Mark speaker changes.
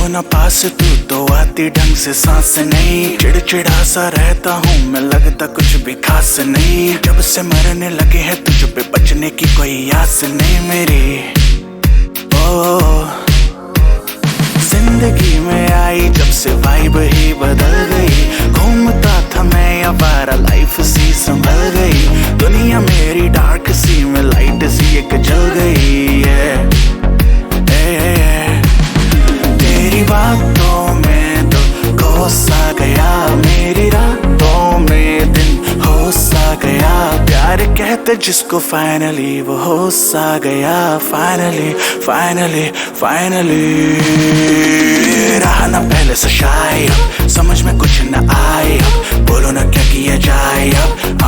Speaker 1: हो ना पास तू तो आती ढंग से सांस नहीं। चिड़चिड़ा सा रहता हूँ मैं, लगता कुछ भी खास नहीं। जब से मरने लगे हैं तुझ पे, बचने की कोई आस नहीं मेरी। ओ जिंदगी में आई जब से वाइब ही बदल गई। घूमता था मैं आवारा, लाइफ सी संभल गई। दुनिया मेरी डार्क सी में लाइट सी एक जल गई है। तेरी बातों में तो खो सा गया, मेरी रातों में दिन हो सा गया। प्यार कहते जिसको फाइनली वो हो सा गया। फाइनली फाइनली फाइनली रहा ना पहले से शायद, समझ में कुछ न आए। बोलो ना क्या किया जाए अब।